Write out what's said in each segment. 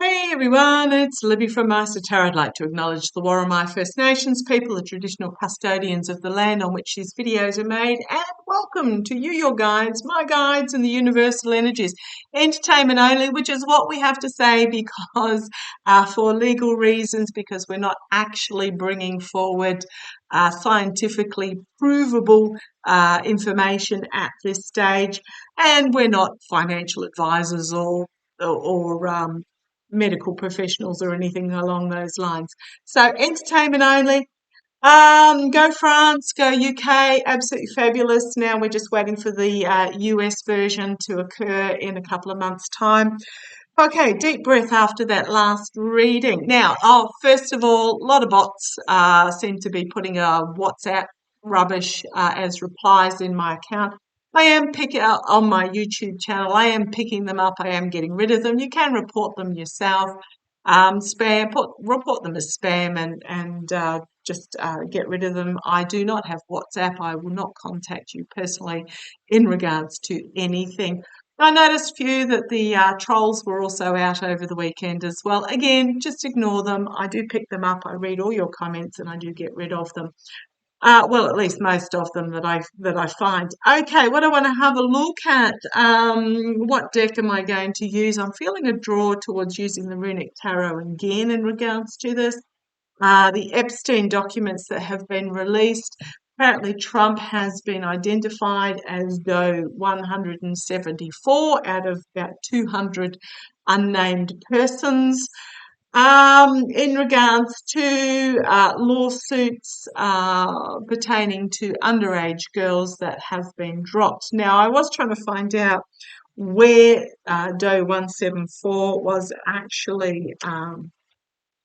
Hey everyone, it's Libby from Master Tarot. I'd like to acknowledge the Worimi First Nations people, the traditional custodians of the land on which these videos are made, and welcome to you, your guides, my guides, and the universal energies. Entertainment only, which is what we have to say because for legal reasons, because we're not actually bringing forward scientifically provable information at this stage, and we're not financial advisors or medical professionals or anything along those lines. So entertainment only. Go France, go UK, absolutely fabulous. Now we're just waiting for the US version to occur in a couple of months' time. Okay, deep breath after that last reading. Now, first of all, a lot of bots seem to be putting a WhatsApp rubbish as replies in my account. I am picking up on my YouTube channel. I am picking them up. I am getting rid of them. You can report them yourself. Report them as spam and just get rid of them. I do not have WhatsApp. I will not contact you personally in regards to anything. I noticed, few, that the trolls were also out over the weekend as well. Again, just ignore them. I do pick them up. I read all your comments and I do get rid of them. Well, at least most of them that I find. Okay, what I want to have a look at, what deck am I going to use? I'm feeling a draw towards using the Runic Tarot again in regards to this. The Epstein documents that have been released. Apparently, Trump has been identified as Doe174 out of about 200 unnamed persons. In regards to lawsuits pertaining to underage girls that have been dropped. Now, I was trying to find out where Doe174 was actually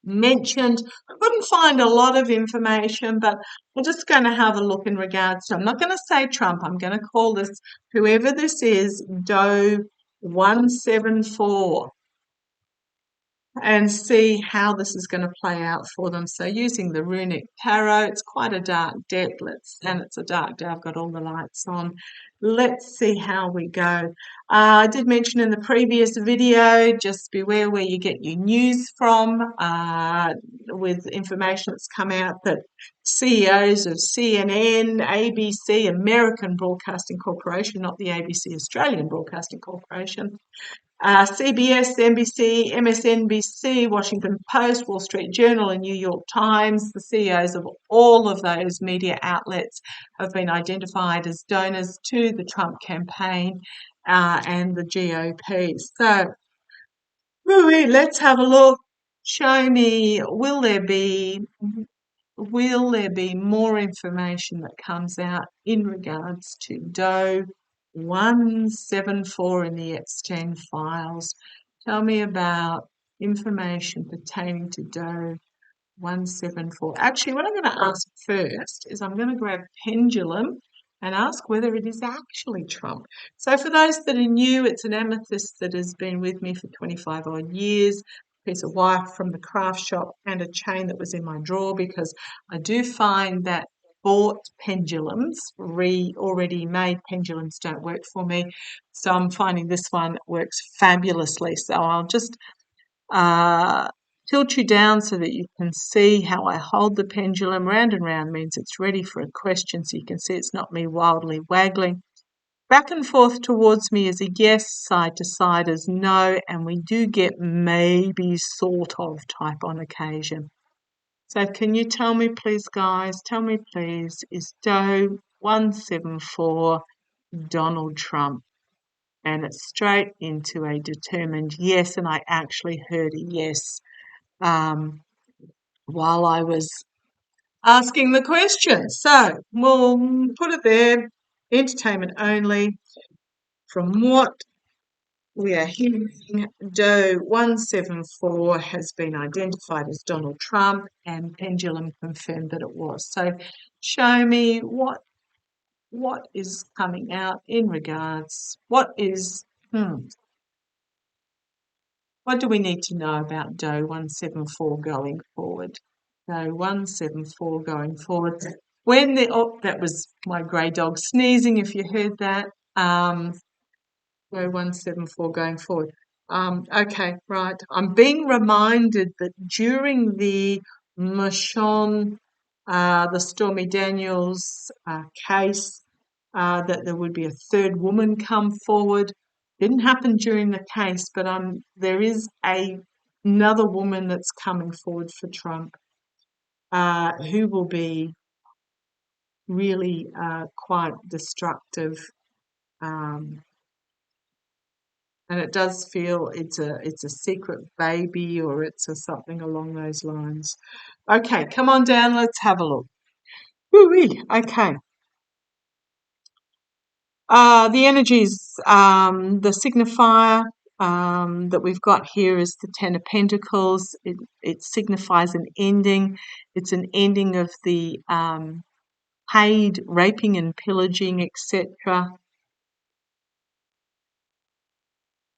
mentioned. I couldn't find a lot of information, but we're just going to have a look in regards to, I'm not going to say Trump, I'm going to call this, whoever this is, Doe174, and see how this is going to play out for them. So using the Runic Tarot, it's quite a dark deck, and it's a dark day, I've got all the lights on. Let's see how we go. I did mention in the previous video, just beware where you get your news from, with information that's come out that CEOs of CNN, ABC, American Broadcasting Corporation, not the ABC Australian Broadcasting Corporation, CBS, NBC, MSNBC, Washington Post, Wall Street Journal, and New York Times, the CEOs of all of those media outlets have been identified as donors to the Trump campaign and the GOP. So, let's have a look. Show me, will there be more information that comes out in regards to Doe174 in the Epstein files? Tell me about information pertaining to Doe174. Actually, what I'm going to ask first is I'm going to grab Pendulum and ask whether it is actually Trump. So for those that are new, it's an amethyst that has been with me for 25 odd years. Piece of wire from the craft shop and a chain that was in my drawer, because I do find that bought pendulums, already made pendulums, don't work for me. So I'm finding this one works fabulously. So I'll just tilt you down so that you can see how I hold the pendulum. Round and round means it's ready for a question, so you can see it's not me wildly waggling. Back and forth towards me is a yes, side to side is no, and we do get maybe, sort of type on occasion. So can you tell me, please, guys, tell me, please, is Doe174 Donald Trump? And it's straight into a determined yes, and I actually heard a yes while I was asking the question. So we'll put it there, entertainment only. From what we are hearing, Doe174 has been identified as Donald Trump, and Pendulum confirmed that it was. So show me what is coming out in regards, what do we need to know about Doe174 going forward? Doe174 going forward. When that was my grey dog sneezing, if you heard that. Doe174 going forward. Okay, right. I'm being reminded that during the Michonne, the Stormy Daniels case, that there would be a third woman come forward. Didn't happen during the case, but there is another woman that's coming forward for Trump, who will be really quite destructive. Um, and it does feel it's a secret baby, or it's a something along those lines. Okay, come on down, let's have a look. Woo-wee. Okay. The energies, the signifier that we've got here is the Ten of Pentacles. It signifies an ending. It's an ending of the paid raping and pillaging, etc.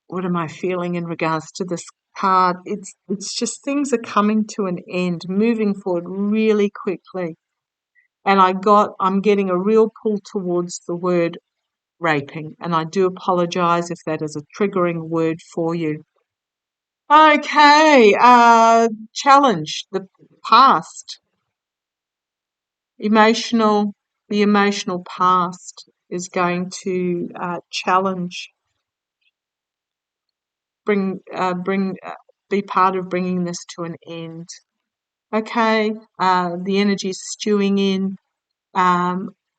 What am I feeling in regards to this card? It's just things are coming to an end, moving forward really quickly. And I'm getting a real pull towards the word raping, and I do apologize if that is a triggering word for you. Okay, challenge, the past, emotional, the emotional past is going to challenge, be part of bringing this to an end. Okay, the energy's stewing in.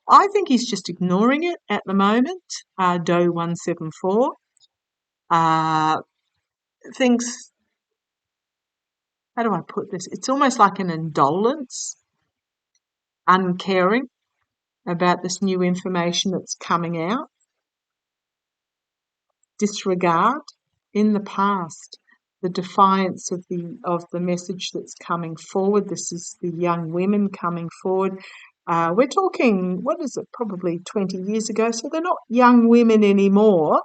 I think he's just ignoring it at the moment. Doe174 thinks, how do I put this? It's almost like an indolence, uncaring about this new information that's coming out, disregard in the past, the defiance of the message that's coming forward. This is the young women coming forward. We're talking, what is it, probably 20 years ago, so they're not young women anymore,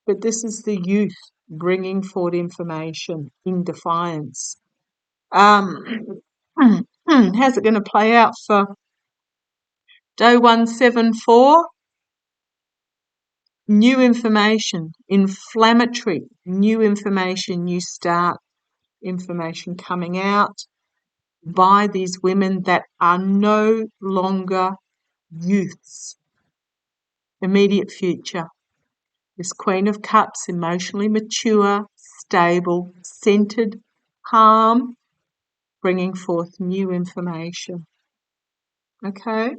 but this is the youth bringing forward information in defiance. How's it going to play out for Doe174? New information, inflammatory, new information, new start information coming out by these women that are no longer youths. Immediate future. This Queen of Cups, emotionally mature, stable, centered, calm, bringing forth new information. Okay?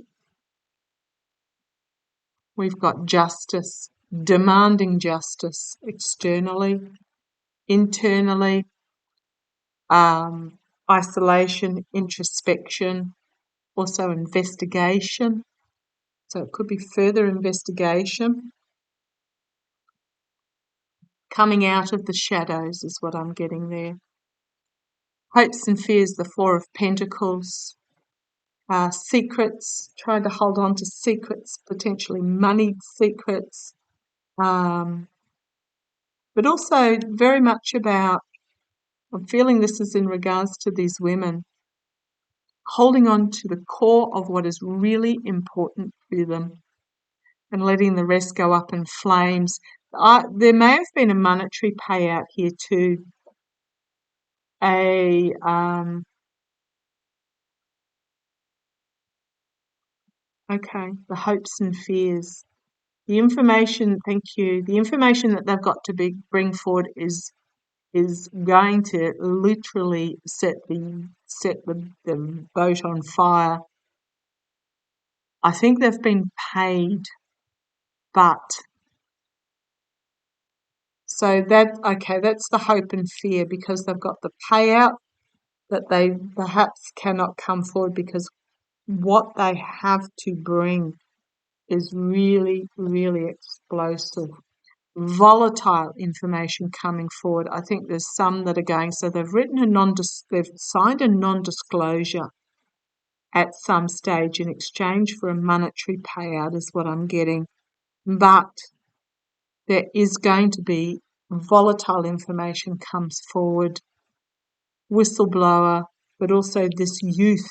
We've got justice, demanding justice externally, internally, isolation, introspection, also investigation. So it could be further investigation. Coming out of the shadows is what I'm getting there. Hopes and fears, the Four of Pentacles. Secrets, trying to hold on to secrets, potentially moneyed secrets. But also very much about, I'm feeling this is in regards to these women, holding on to the core of what is really important to them and letting the rest go up in flames. There may have been a monetary payout here too. Okay, the hopes and fears. The information, thank you, the information that they've got to bring forward is going to literally set the boat on fire. I think they've been paid, but so that's the hope and fear, because they've got the payout that they perhaps cannot come forward because what they have to bring is really, really explosive, volatile information coming forward. I think there's some that are going, so they've signed a non-disclosure at some stage in exchange for a monetary payout is what I'm getting. But there is going to be volatile information comes forward, whistleblower, but also this youth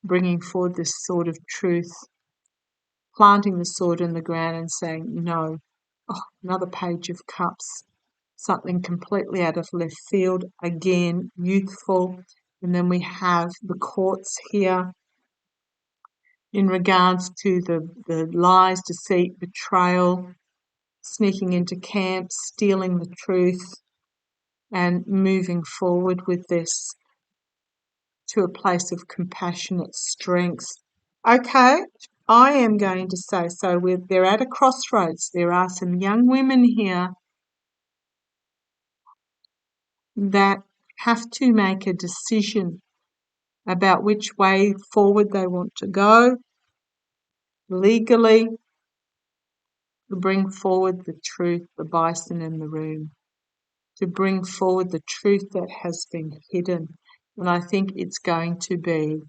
bringing forward this sword of truth, planting the sword in the ground and saying no. Oh, another page of cups. something completely out of left field, again, youthful. And then we have the courts here in regards to the lies, deceit, betrayal, sneaking into camps, stealing the truth, and moving forward with this to a place of compassionate strength. Okay, I am going to say, so they're at a crossroads. There are some young women here that have to make a decision about which way forward they want to go legally to bring forward the truth, the bison in the room, to bring forward the truth that has been hidden. And I think it's going to be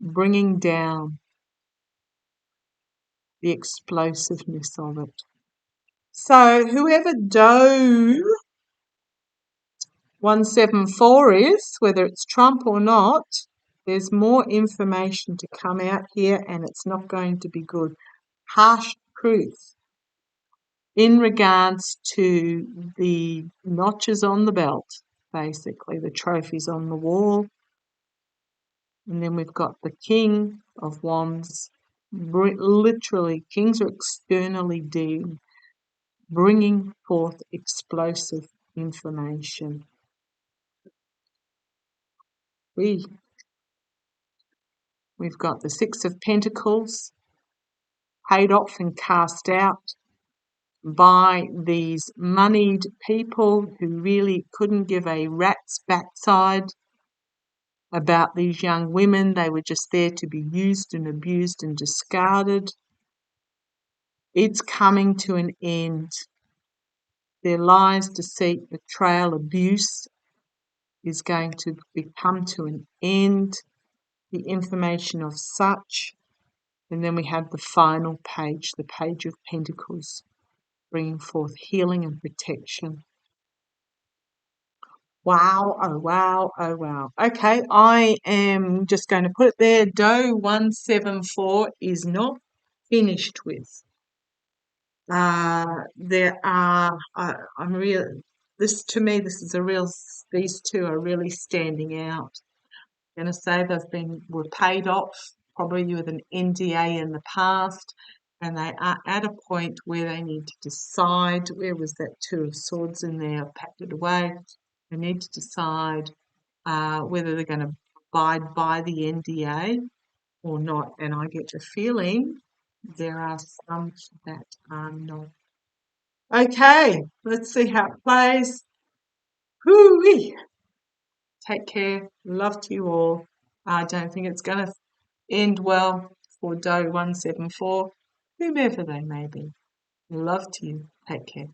bringing down the explosiveness of it. So whoever Doe174 is, whether it's Trump or not, there's more information to come out here and it's not going to be good. Harsh truth in regards to the notches on the belt, basically, the trophies on the wall. And then we've got the King of Wands. Literally, kings are externally deemed, bringing forth explosive information. We've got the Six of Pentacles, paid off and cast out by these moneyed people who really couldn't give a rat's backside about these young women. They were just there to be used and abused and discarded. It's coming to an end. Their lies, deceit, betrayal, abuse is going to come to an end. The information of such. And then we have the final page, the Page of Pentacles, bringing forth healing and protection. Wow, oh wow, oh wow. Okay, I am just going to put it there. Doe174 is not finished with. There are, I'm real, this to me, this is a real, these two are really standing out. I'm going to say were paid off, probably with an NDA in the past, and they are at a point where they need to decide. Where was that Two of Swords in there? I've packed it away. They need to decide whether they're going to abide by the NDA or not. And I get the feeling there are some that are not. Okay, let's see how it plays. Hoo-wee. Take care. Love to you all. I don't think it's going to end well for Doe174, whomever they may be. Love to you. Take care.